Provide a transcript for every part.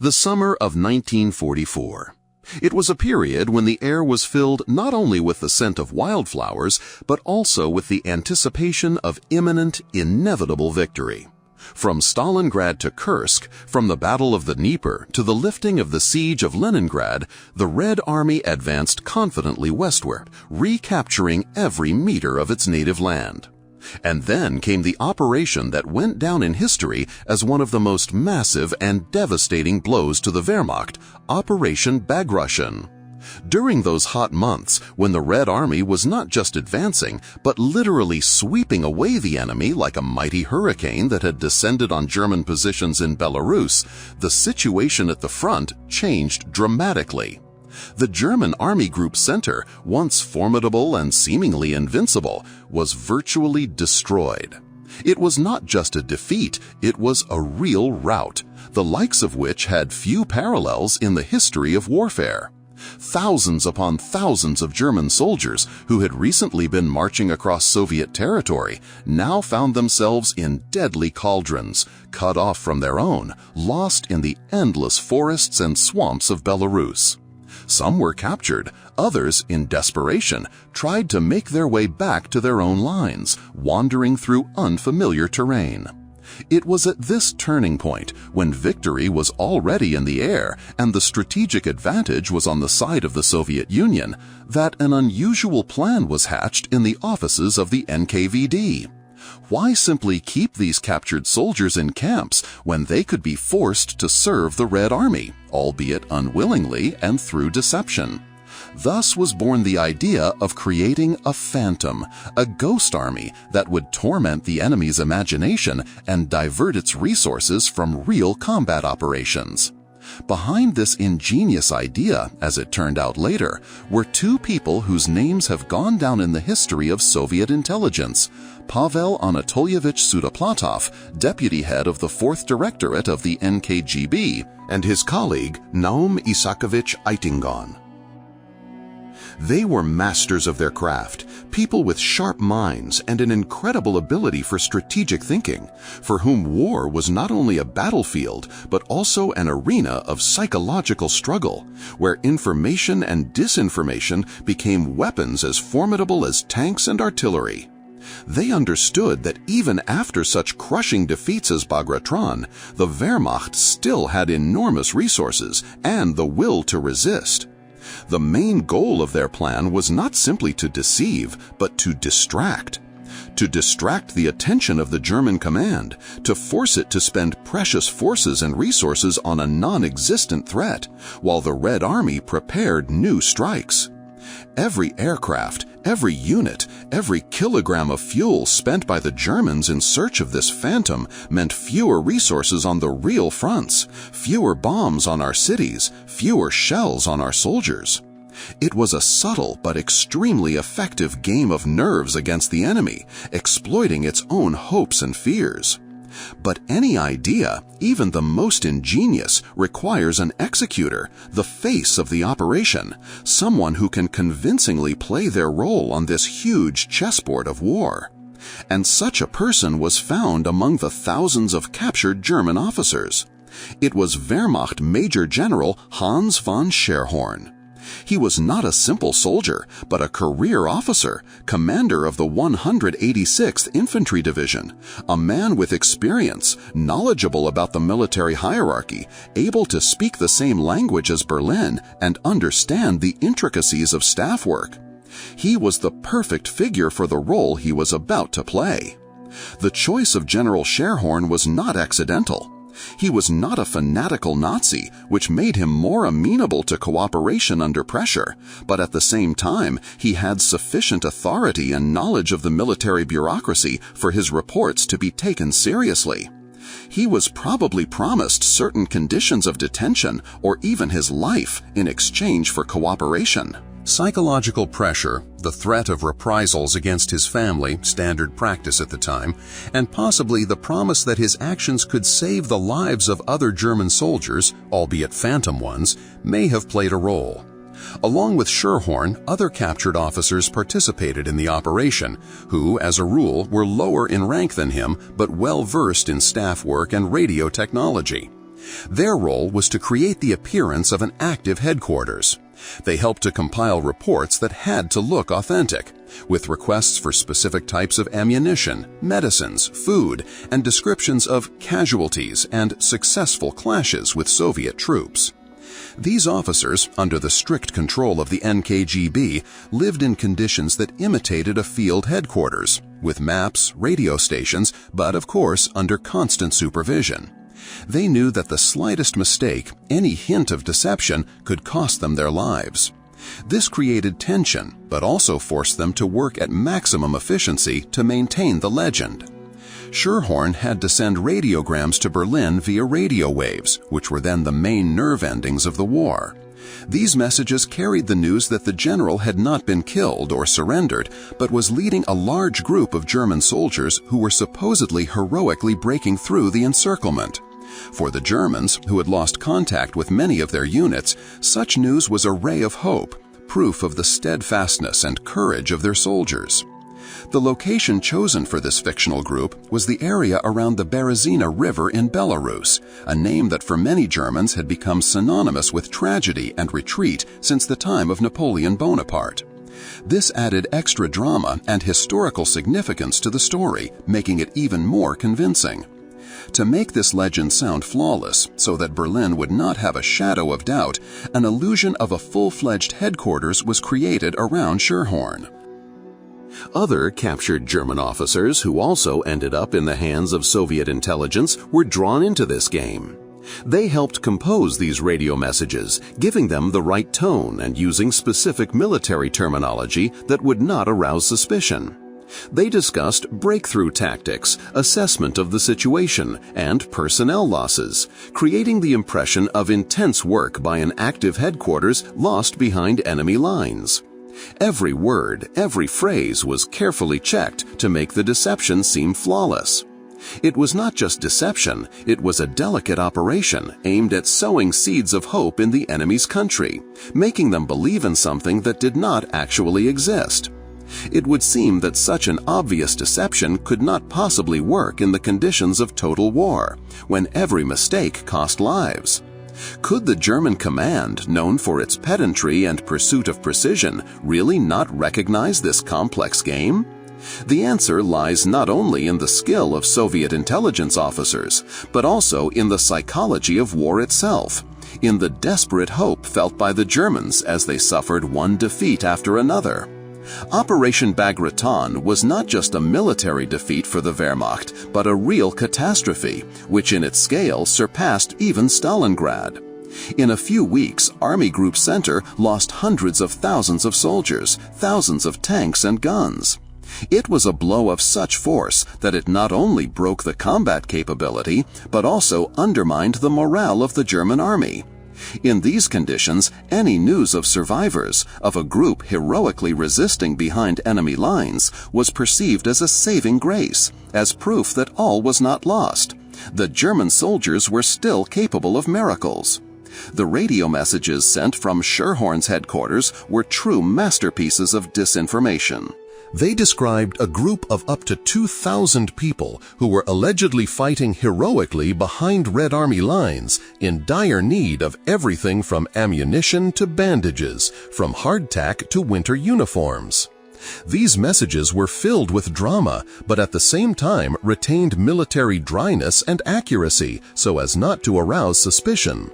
The summer of 1944. It was a period when the air was filled not only with the scent of wildflowers, but also with the anticipation of imminent, inevitable victory. From Stalingrad to Kursk, from the Battle of the Dnieper to the lifting of the siege of Leningrad, the Red Army advanced confidently westward, recapturing every meter of its native land. And then came the operation that went down in history as one of the most massive and devastating blows to the Wehrmacht, Operation Bagration. During those hot months, when the Red Army was not just advancing, but literally sweeping away the enemy like a mighty hurricane that had descended on German positions in Belarus, the situation at the front changed dramatically. The German Army Group Center, once formidable and seemingly invincible, was virtually destroyed. It was not just a defeat, it was a real rout, the likes of which had few parallels in the history of warfare. Thousands upon thousands of German soldiers who had recently been marching across Soviet territory now found themselves in deadly cauldrons, cut off from their own, lost in the endless forests and swamps of Belarus. Some were captured, others, in desperation, tried to make their way back to their own lines, wandering through unfamiliar terrain. It was at this turning point, when victory was already in the air and the strategic advantage was on the side of the Soviet Union, that an unusual plan was hatched in the offices of the NKVD. Why simply keep these captured soldiers in camps when they could be forced to serve the Red Army, albeit unwillingly and through deception? Thus was born the idea of creating a phantom, a ghost army that would torment the enemy's imagination and divert its resources from real combat operations. Behind this ingenious idea, as it turned out later, were two people whose names have gone down in the history of Soviet intelligence: Pavel Anatolyevich Sudoplatov, deputy head of the 4th Directorate of the NKGB, and his colleague Naum Isakovich Eitingon. They were masters of their craft, people with sharp minds and an incredible ability for strategic thinking, for whom war was not only a battlefield, but also an arena of psychological struggle, where information and disinformation became weapons as formidable as tanks and artillery. They understood that even after such crushing defeats as Bagration, the Wehrmacht still had enormous resources and the will to resist. The main goal of their plan was not simply to deceive, but to distract. To distract the attention of the German command, to force it to spend precious forces and resources on a non-existent threat, while the Red Army prepared new strikes. Every aircraft, every unit, every kilogram of fuel spent by the Germans in search of this phantom meant fewer resources on the real fronts, fewer bombs on our cities, fewer shells on our soldiers. It was a subtle but extremely effective game of nerves against the enemy, exploiting its own hopes and fears. But any idea, even the most ingenious, requires an executor, the face of the operation, someone who can convincingly play their role on this huge chessboard of war. And such a person was found among the thousands of captured German officers. It was Wehrmacht Major General Hans von Sherhorn. He was not a simple soldier, but a career officer, commander of the 186th Infantry Division, a man with experience, knowledgeable about the military hierarchy, able to speak the same language as Berlin and understand the intricacies of staff work. He was the perfect figure for the role he was about to play. The choice of General Sherhorn was not accidental. He was not a fanatical Nazi, which made him more amenable to cooperation under pressure, but at the same time he had sufficient authority and knowledge of the military bureaucracy for his reports to be taken seriously. He was probably promised certain conditions of detention or even his life in exchange for cooperation. Psychological pressure, the threat of reprisals against his family, standard practice at the time, and possibly the promise that his actions could save the lives of other German soldiers, albeit phantom ones, may have played a role. Along with Sherhorn, other captured officers participated in the operation, who, as a rule, were lower in rank than him but well versed in staff work and radio technology. Their role was to create the appearance of an active headquarters. They helped to compile reports that had to look authentic, with requests for specific types of ammunition, medicines, food, and descriptions of casualties and successful clashes with Soviet troops. These officers, under the strict control of the NKGB, lived in conditions that imitated a field headquarters, with maps, radio stations, but of course under constant supervision. They knew that the slightest mistake, any hint of deception, could cost them their lives. This created tension, but also forced them to work at maximum efficiency to maintain the legend. Sherhorn had to send radiograms to Berlin via radio waves, which were then the main nerve endings of the war. These messages carried the news that the general had not been killed or surrendered, but was leading a large group of German soldiers who were supposedly heroically breaking through the encirclement. For the Germans, who had lost contact with many of their units, such news was a ray of hope, proof of the steadfastness and courage of their soldiers. The location chosen for this fictional group was the area around the Berezino River in Belarus, a name that for many Germans had become synonymous with tragedy and retreat since the time of Napoleon Bonaparte. This added extra drama and historical significance to the story, making it even more convincing. To make this legend sound flawless, so that Berlin would not have a shadow of doubt, an illusion of a full-fledged headquarters was created around Sherhorn. Other captured German officers who also ended up in the hands of Soviet intelligence were drawn into this game. They helped compose these radio messages, giving them the right tone and using specific military terminology that would not arouse suspicion. They discussed breakthrough tactics, assessment of the situation, and personnel losses, creating the impression of intense work by an active headquarters lost behind enemy lines. Every word, every phrase was carefully checked to make the deception seem flawless. It was not just deception, it was a delicate operation aimed at sowing seeds of hope in the enemy's country, making them believe in something that did not actually exist. It would seem that such an obvious deception could not possibly work in the conditions of total war, when every mistake cost lives. Could the German command, known for its pedantry and pursuit of precision, really not recognize this complex game? The answer lies not only in the skill of Soviet intelligence officers, but also in the psychology of war itself, in the desperate hope felt by the Germans as they suffered one defeat after another. Operation Bagration was not just a military defeat for the Wehrmacht, but a real catastrophe, which in its scale surpassed even Stalingrad. In a few weeks, Army Group Center lost hundreds of thousands of soldiers, thousands of tanks and guns. It was a blow of such force that it not only broke the combat capability, but also undermined the morale of the German army. In these conditions, any news of survivors, of a group heroically resisting behind enemy lines, was perceived as a saving grace, as proof that all was not lost. The German soldiers were still capable of miracles. The radio messages sent from Sherhorn's headquarters were true masterpieces of disinformation. They described a group of up to 2,000 people who were allegedly fighting heroically behind Red Army lines in dire need of everything from ammunition to bandages, from hardtack to winter uniforms. These messages were filled with drama, but at the same time retained military dryness and accuracy so as not to arouse suspicion.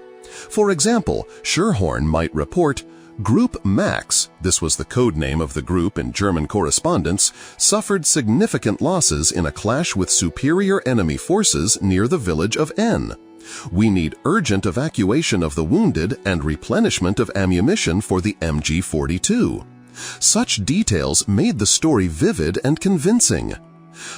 For example, Sherhorn might report, Group Max, this was the code name of the group in German correspondence, suffered significant losses in a clash with superior enemy forces near the village of N. We need urgent evacuation of the wounded and replenishment of ammunition for the MG-42. Such details made the story vivid and convincing.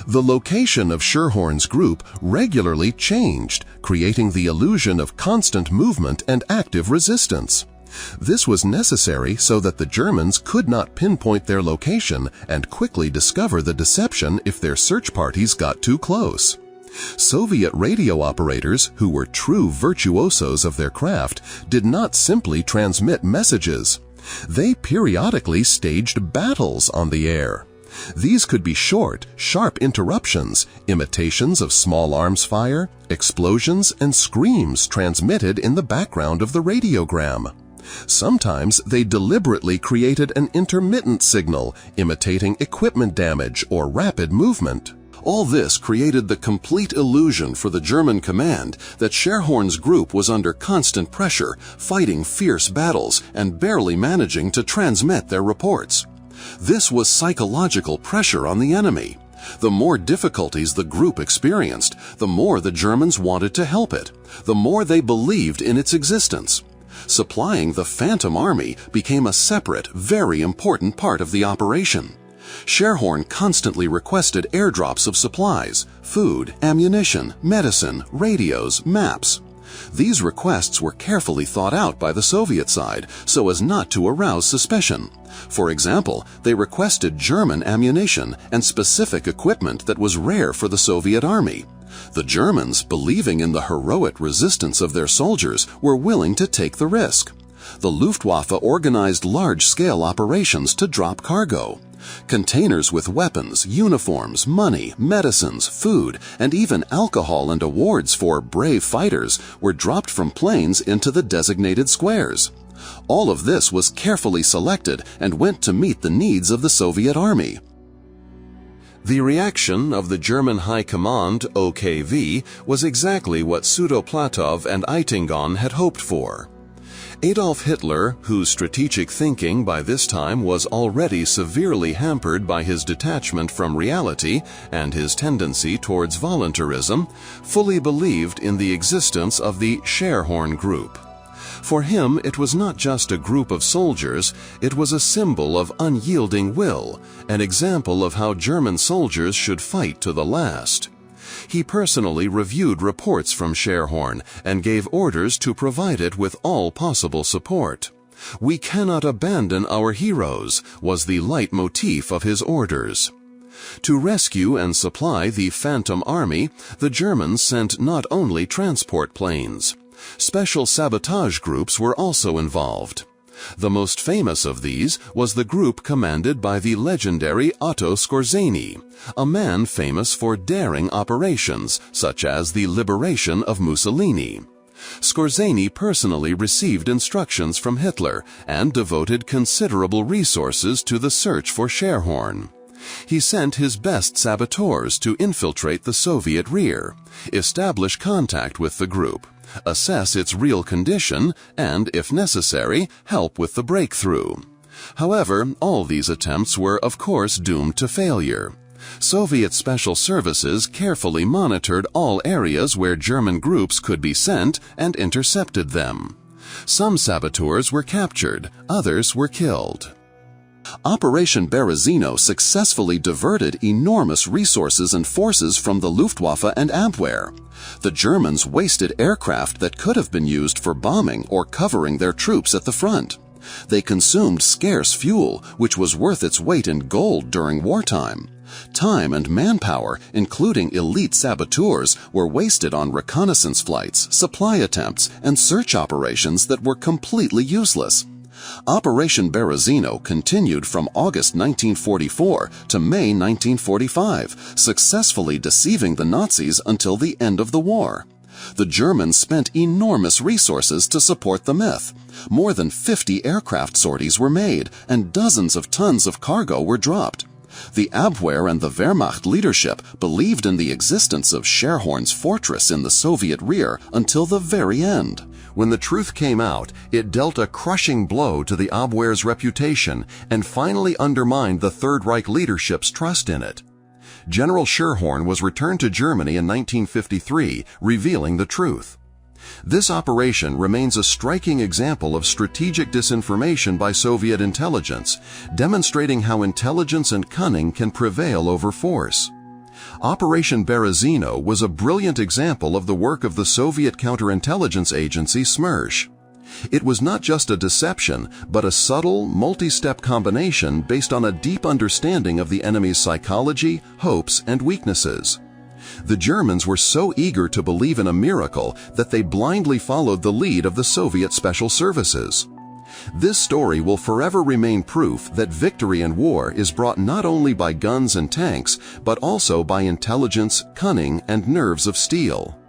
The location of Sherhorn's group regularly changed, creating the illusion of constant movement and active resistance. This was necessary so that the Germans could not pinpoint their location and quickly discover the deception if their search parties got too close. Soviet radio operators, who were true virtuosos of their craft, did not simply transmit messages. They periodically staged battles on the air. These could be short, sharp interruptions, imitations of small arms fire, explosions, and screams transmitted in the background of the radiogram. Sometimes they deliberately created an intermittent signal, imitating equipment damage or rapid movement. All this created the complete illusion for the German command that Sherhorn's group was under constant pressure, fighting fierce battles and barely managing to transmit their reports. This was psychological pressure on the enemy. The more difficulties the group experienced, the more the Germans wanted to help it, the more they believed in its existence. Supplying the Phantom Army became a separate, very important part of the operation. Sherhorn constantly requested airdrops of supplies, food, ammunition, medicine, radios, maps. These requests were carefully thought out by the Soviet side so as not to arouse suspicion. For example, they requested German ammunition and specific equipment that was rare for the Soviet army. The Germans, believing in the heroic resistance of their soldiers, were willing to take the risk. The Luftwaffe organized large-scale operations to drop cargo. Containers with weapons, uniforms, money, medicines, food, and even alcohol and awards for brave fighters were dropped from planes into the designated squares. All of this was carefully selected and went to meet the needs of the Soviet army. The reaction of the German High Command, OKV, was exactly what Pseudo-Platov and Eitingon had hoped for. Adolf Hitler, whose strategic thinking by this time was already severely hampered by his detachment from reality and his tendency towards voluntarism, fully believed in the existence of the Sherhorn group. For him, it was not just a group of soldiers, it was a symbol of unyielding will, an example of how German soldiers should fight to the last. He personally reviewed reports from Sherhorn and gave orders to provide it with all possible support. "We cannot abandon our heroes," was the leitmotif of his orders. To rescue and supply the Phantom Army, the Germans sent not only transport planes. Special sabotage groups were also involved. The most famous of these was the group commanded by the legendary Otto Skorzeny, a man famous for daring operations, such as the liberation of Mussolini. Skorzeny personally received instructions from Hitler and devoted considerable resources to the search for Sherhorn. He sent his best saboteurs to infiltrate the Soviet rear, establish contact with the group, assess its real condition, and, if necessary, help with the breakthrough. However, all these attempts were, of course, doomed to failure. Soviet special services carefully monitored all areas where German groups could be sent and intercepted them. Some saboteurs were captured, others were killed. Operation Berezino successfully diverted enormous resources and forces from the Luftwaffe and Abwehr. The Germans wasted aircraft that could have been used for bombing or covering their troops at the front. They consumed scarce fuel, which was worth its weight in gold during wartime. Time and manpower, including elite saboteurs, were wasted on reconnaissance flights, supply attempts, and search operations that were completely useless. Operation Berezino continued from August 1944 to May 1945, successfully deceiving the Nazis until the end of the war. The Germans spent enormous resources to support the myth. More than 50 aircraft sorties were made, and dozens of tons of cargo were dropped. The Abwehr and the Wehrmacht leadership believed in the existence of Sherhorn's fortress in the Soviet rear until the very end. When the truth came out, it dealt a crushing blow to the Abwehr's reputation and finally undermined the Third Reich leadership's trust in it. General Sherhorn was returned to Germany in 1953, revealing the truth. This operation remains a striking example of strategic disinformation by Soviet intelligence, demonstrating how intelligence and cunning can prevail over force. Operation Berezino was a brilliant example of the work of the Soviet counterintelligence agency SMERSH. It was not just a deception, but a subtle, multi-step combination based on a deep understanding of the enemy's psychology, hopes, and weaknesses. The Germans were so eager to believe in a miracle that they blindly followed the lead of the Soviet special services. This story will forever remain proof that victory in war is brought not only by guns and tanks, but also by intelligence, cunning, and nerves of steel.